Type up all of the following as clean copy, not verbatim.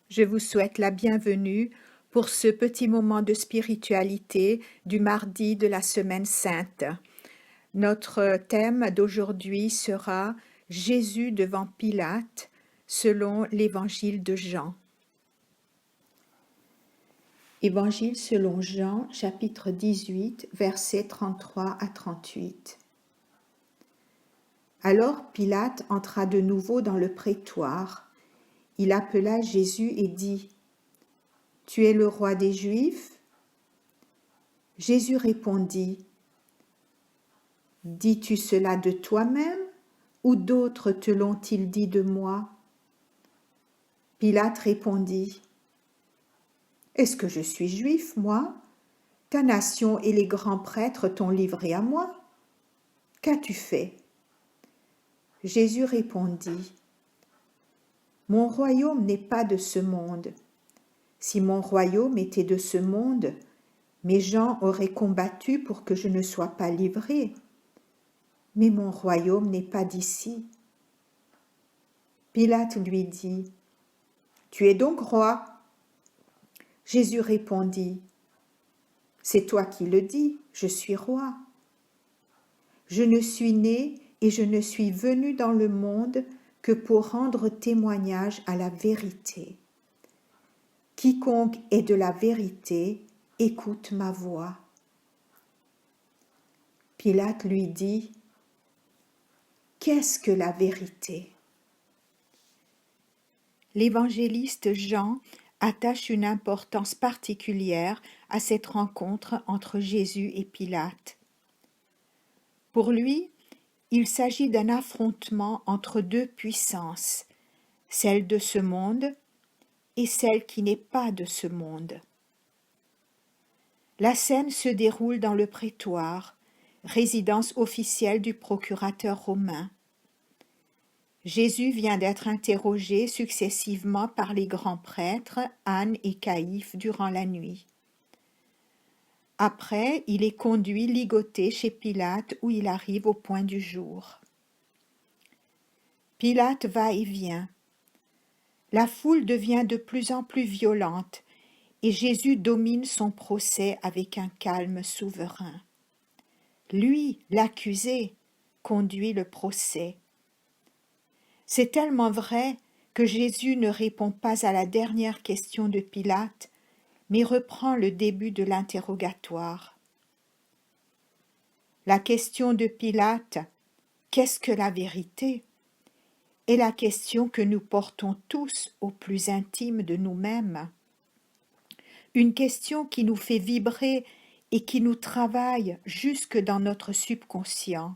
Je vous souhaite la bienvenue pour ce petit moment de spiritualité du mardi de la Semaine Sainte. Notre thème d'aujourd'hui sera Jésus devant Pilate selon l'Évangile de Jean. Évangile selon Jean, chapitre 18, versets 33 à 38. Alors Pilate entra de nouveau dans le prétoire. Il appela Jésus et dit : « Tu es le roi des Juifs ? » Jésus répondit : « Dis-tu cela de toi-même, ou d'autres te l'ont-ils dit de moi ? » Pilate répondit : « Est-ce que je suis juif, moi ? Ta nation et les grands prêtres t'ont livré à moi. Qu'as-tu fait ? » Jésus répondit : « Mon royaume n'est pas de ce monde. Si mon royaume était de ce monde, mes gens auraient combattu pour que je ne sois pas livré. Mais mon royaume n'est pas d'ici. » Pilate lui dit : « Tu es donc roi ? » Jésus répondit : « C'est toi qui le dis, je suis roi. Je ne suis né et je ne suis venu dans le monde que pour rendre témoignage à la vérité. Quiconque est de la vérité, écoute ma voix. » Pilate lui dit : « Qu'est-ce que la vérité ? » L'évangéliste Jean attache une importance particulière à cette rencontre entre Jésus et Pilate. Pour lui, il s'agit d'un affrontement entre deux puissances, celle de ce monde et celle qui n'est pas de ce monde. La scène se déroule dans le prétoire, résidence officielle du procurateur romain. Jésus vient d'être interrogé successivement par les grands prêtres, Anne et Caïphe, durant la nuit. Après, il est conduit ligoté chez Pilate où il arrive au point du jour. Pilate va et vient. La foule devient de plus en plus violente et Jésus domine son procès avec un calme souverain. Lui, l'accusé, conduit le procès. C'est tellement vrai que Jésus ne répond pas à la dernière question de Pilate, mais reprend le début de l'interrogatoire. La question de Pilate, qu'est-ce que la vérité ? Est la question que nous portons tous au plus intime de nous-mêmes. Une question qui nous fait vibrer et qui nous travaille jusque dans notre subconscient.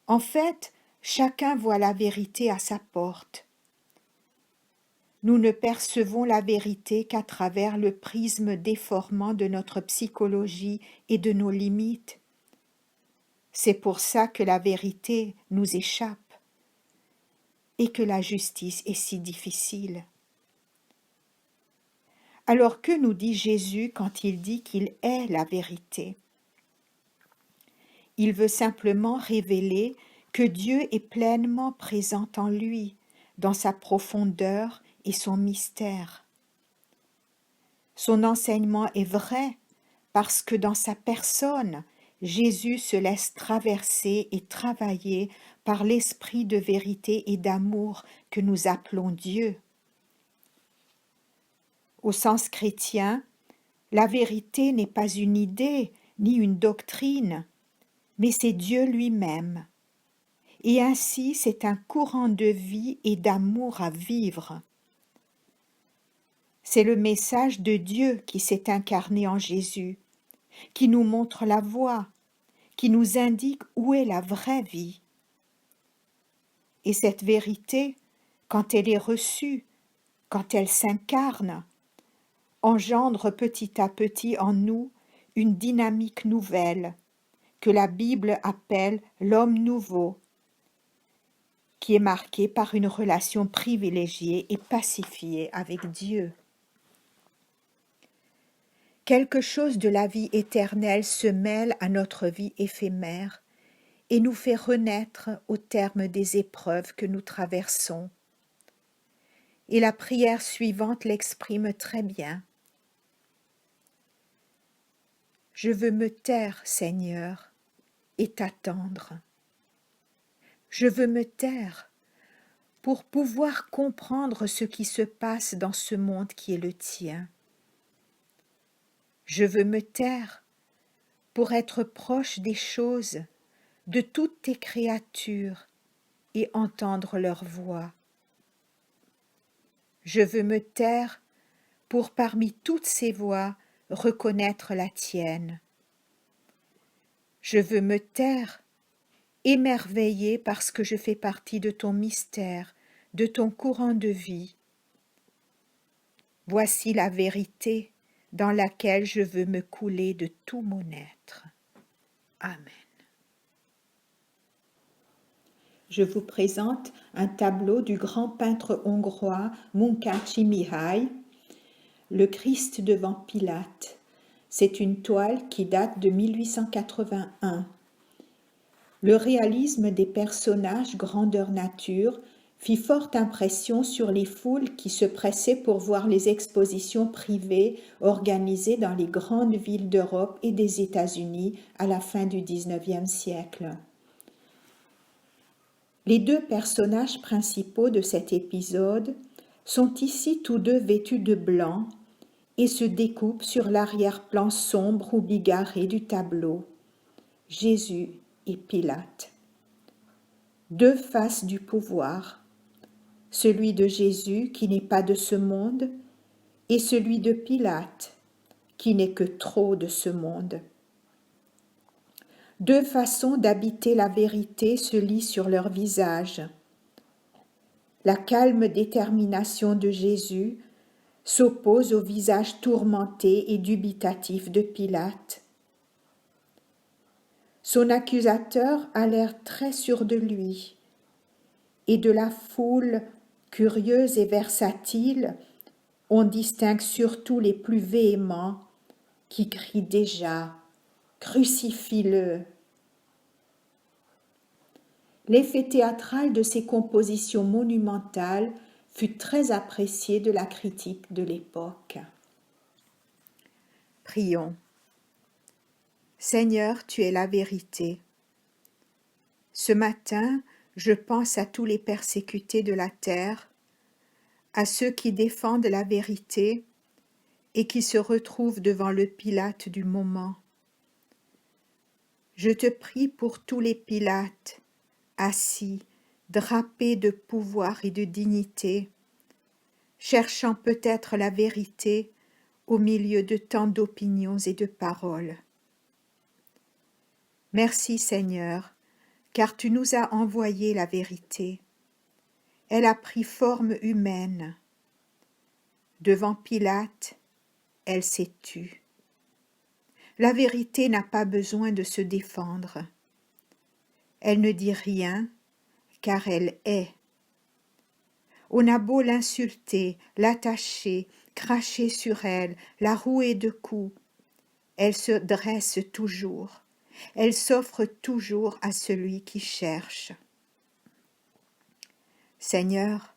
En fait, chacun voit la vérité à sa porte. Nous ne percevons la vérité qu'à travers le prisme déformant de notre psychologie et de nos limites. C'est pour ça que la vérité nous échappe et que la justice est si difficile. Alors que nous dit Jésus quand il dit qu'il est la vérité ? Il veut simplement révéler que Dieu est pleinement présent en lui, dans sa profondeur et son mystère. Son enseignement est vrai parce que dans sa personne, Jésus se laisse traverser et travailler par l'esprit de vérité et d'amour que nous appelons Dieu. Au sens chrétien, la vérité n'est pas une idée ni une doctrine, mais c'est Dieu lui-même. Et ainsi, c'est un courant de vie et d'amour à vivre. C'est le message de Dieu qui s'est incarné en Jésus, qui nous montre la voie, qui nous indique où est la vraie vie. Et cette vérité, quand elle est reçue, quand elle s'incarne, engendre petit à petit en nous une dynamique nouvelle que la Bible appelle l'homme nouveau, qui est marquée par une relation privilégiée et pacifiée avec Dieu. Quelque chose de la vie éternelle se mêle à notre vie éphémère et nous fait renaître au terme des épreuves que nous traversons. Et la prière suivante l'exprime très bien. Je veux me taire, Seigneur, et t'attendre. Je veux me taire pour pouvoir comprendre ce qui se passe dans ce monde qui est le tien. Je veux me taire pour être proche des choses, de toutes tes créatures et entendre leur voix. Je veux me taire pour parmi toutes ces voix reconnaître la tienne. Je veux me taire, émerveillée parce que je fais partie de ton mystère, de ton courant de vie. Voici la vérité dans laquelle je veux me couler de tout mon être. Amen. Je vous présente un tableau du grand peintre hongrois Munkácsy Mihály, Le Christ devant Pilate. C'est une toile qui date de 1881. Le réalisme des personnages grandeur nature fit forte impression sur les foules qui se pressaient pour voir les expositions privées organisées dans les grandes villes d'Europe et des États-Unis à la fin du XIXe siècle. Les deux personnages principaux de cet épisode sont ici tous deux vêtus de blanc et se découpent sur l'arrière-plan sombre ou bigarré du tableau. Jésus et Pilate. Deux faces du pouvoir, celui de Jésus qui n'est pas de ce monde et celui de Pilate qui n'est que trop de ce monde. Deux façons d'habiter la vérité se lient sur leur visage. La calme détermination de Jésus s'oppose au visage tourmenté et dubitatif de Pilate. Son accusateur a l'air très sûr de lui, et de la foule curieuse et versatile, on distingue surtout les plus véhéments qui crient déjà « Crucifie-le ». L'effet théâtral de ces compositions monumentales fut très apprécié de la critique de l'époque. Prions. Seigneur, tu es la vérité. Ce matin, je pense à tous les persécutés de la terre, à ceux qui défendent la vérité et qui se retrouvent devant le Pilate du moment. Je te prie pour tous les Pilates, assis, drapés de pouvoir et de dignité, cherchant peut-être la vérité au milieu de tant d'opinions et de paroles. Merci Seigneur, car tu nous as envoyé la vérité. Elle a pris forme humaine. Devant Pilate, elle s'est tue. La vérité n'a pas besoin de se défendre. Elle ne dit rien, car elle est. On a beau l'insulter, l'attacher, cracher sur elle, la rouer de coups, elle se dresse toujours, elle s'offre toujours à celui qui cherche. Seigneur,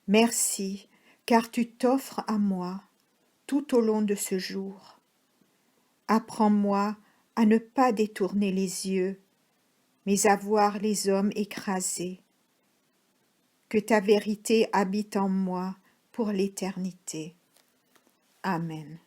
merci, car tu t'offres à moi tout au long de ce jour. Apprends-moi à ne pas détourner les yeux, mais à voir les hommes écrasés. Que ta vérité habite en moi pour l'éternité. Amen.